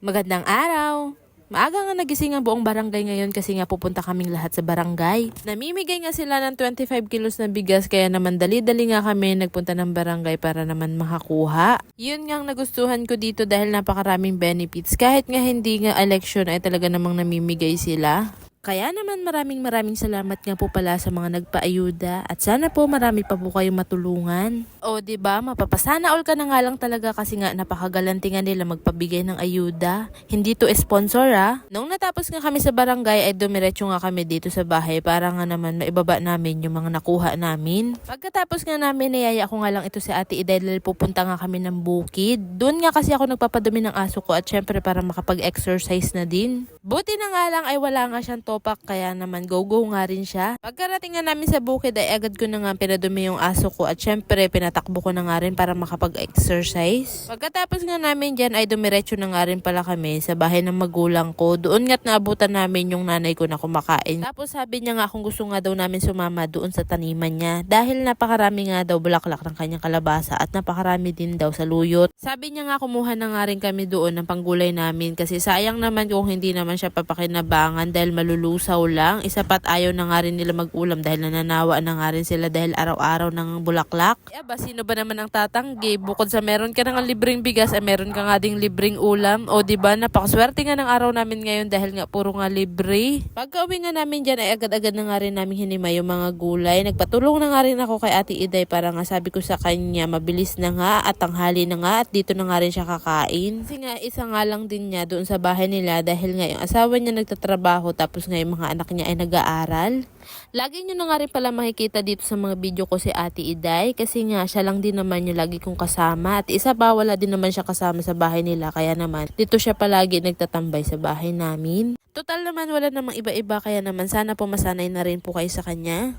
Magandang araw! Maaga nga nagising ang buong barangay ngayon kasi nga pupunta kaming lahat sa barangay. Namimigay nga sila ng 25 kilos na bigas kaya naman dali-dali nga kami nagpunta ng barangay para naman makakuha. Yun nga ang nagustuhan ko dito dahil napakaraming benefits. Kahit nga hindi nga election ay talaga namang namimigay sila. Kaya naman maraming salamat nga po pala sa mga nagpaayuda at sana po marami pa po kayong matulungan. O diba, mapapasana all ka na nga lang talaga kasi nga napakagalanti nga nila magpabigay ng ayuda. Hindi to sponsor Nung natapos nga kami sa barangay ay dumiretso nga kami dito sa bahay para nga naman maibaba namin yung mga nakuha namin. Pagkatapos nga namin niyaya ko nga lang ito si Ate Iday dahil pupunta nga kami ng bukid. Doon nga kasi ako nagpapadumi ng aso ko at syempre para makapag-exercise na din. Buti na nga lang ay wala nga siyang topak kaya naman go nga rin siya. Pagkarating nga namin sa bukid ay agad ko na nga pinadumi yung aso ko at syempre pinatakbo ko na nga rin para makapag-exercise. Pagkatapos nga namin dyan ay dumiretso na nga rin pala kami sa bahay ng magulang ko. Doon nga't naabutan namin yung nanay ko na kumakain. Tapos sabi niya nga kung gusto nga daw namin sumama doon sa taniman niya dahil napakarami nga daw bulaklak ng kanyang kalabasa at napakarami din daw sa luyot. Sabi niya nga kumuha na nga rin kami doon ng panggulay namin kasi sayang naman kung hindi naman siya papakinabangan dahil malulusaw lang. Isa pat ayaw na nga rin nila mag-ulam dahil nananawa na nga rin sila dahil araw-araw ng bulaklak. Aba, sino ba naman ang tatanggi? Bukod sa meron ka ng libreng bigas ay meron ka nga ding libreng ulam. O diba, napakaswerte nga ng araw namin ngayon dahil nga puro nga libre. Pagka-uwi nga namin dyan ay agad-agad na nga rin namin hinimay yung mga gulay. Nagpatulong na nga rin ako kay Ate Iday para nga sabi ko sa kanya mabilis na nga at tanghali na nga at dito na nga rin siya kakain. Kasi nga isa nga lang din niya doon sa bahay nila dahil nga yung asawa niya nagtatrabaho tapos nga yung mga anak niya ay nag-aaral. Lagi nyo na nga rin pala makikita dito sa mga video ko si Ate Iday kasi nga siya lang din naman yung lagi kong kasama at isa pa wala din naman siya kasama sa bahay nila kaya naman dito siya palagi nagtatambay sa bahay namin. Total naman wala namang iba-iba kaya naman sana po masanay na rin po kayo sa kanya.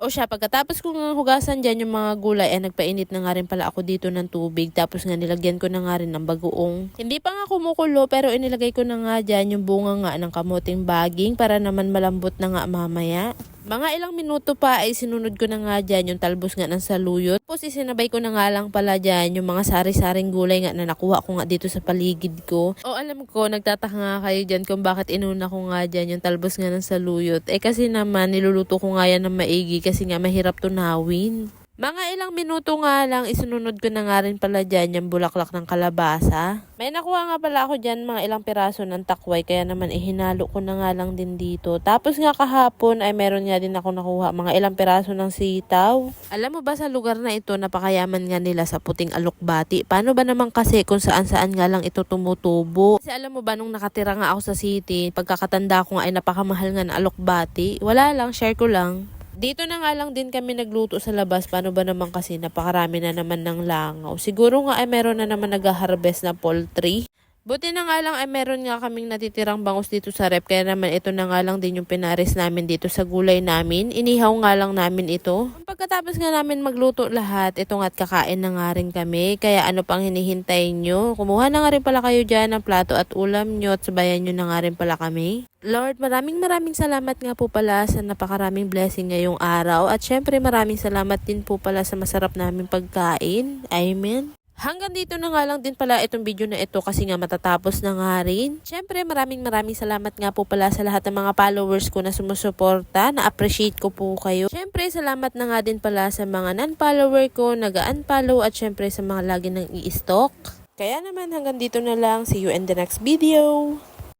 O siya, pagkatapos kong hugasan dyan yung mga gulay, ay nagpainit na nga rin pala ako dito ng tubig. Tapos nga nilagyan ko na nga rin ng bagoong. Hindi pa nga kumukulo pero inilagay ko na nga dyan yung bunga nga ng kamuting baging para naman malambot na nga mamaya. Mga ilang minuto pa ay sinunod ko na nga dyan yung talbos nga ng saluyot. Tapos isinabay ko na nga lang pala dyan yung mga sari-saring gulay nga na nakuha ko nga dito sa paligid ko. O alam ko, nagtataka nga kayo dyan kung bakit inuna ko nga dyan yung talbos nga ng saluyot. Eh kasi naman niluluto ko nga yan ng maigi kasi nga mahirap tunawin. Mga ilang minuto nga lang isunod ko na nga rin pala dyan yung bulaklak ng kalabasa. May nakuha nga pala ako dyan mga ilang piraso ng takway kaya naman ihinalo ko na nga lang din dito. Tapos nga kahapon ay meron nga din ako nakuha mga ilang piraso ng sitaw. Alam mo ba sa lugar na ito napakayaman nga nila sa puting alokbati. Paano ba naman kasi kung saan-saan nga lang ito tumutubo? Kasi alam mo ba nung nakatira nga ako sa city, pagkakatanda ko nga ay napakamahal nga na alokbati. Wala lang, share ko lang. Dito na nga lang din kami nagluto sa labas. Paano ba naman kasi napakarami na naman ng langaw. Siguro nga ay meron na naman nag-harvest na poultry. Buti na nga lang ay meron nga kaming natitirang bangus dito sa rep. Kaya naman ito na nga lang din yung pinares namin dito sa gulay namin. Inihaw nga lang namin ito. Pagkatapos nga namin magluto lahat, ito nga't kakain na nga rin kami. Kaya ano pang hinihintay nyo? Kumuha na nga rin pala kayo dyan ng plato at ulam nyo at sabayan nyo na nga rin pala kami. Lord, maraming salamat nga po pala sa napakaraming blessing ngayong araw. At syempre maraming salamat din po pala sa masarap naming pagkain. Amen. Hanggang dito na nga lang din pala itong video na ito kasi nga matatapos na nga rin. Syempre maraming salamat nga po pala sa lahat ng mga followers ko na sumusuporta. Na-appreciate ko po kayo. Syempre salamat na nga din pala sa mga non-follower ko, nag-unfollow at syempre sa mga lagi nang i-stalk. Kaya naman hanggang dito na lang. See you in the next video.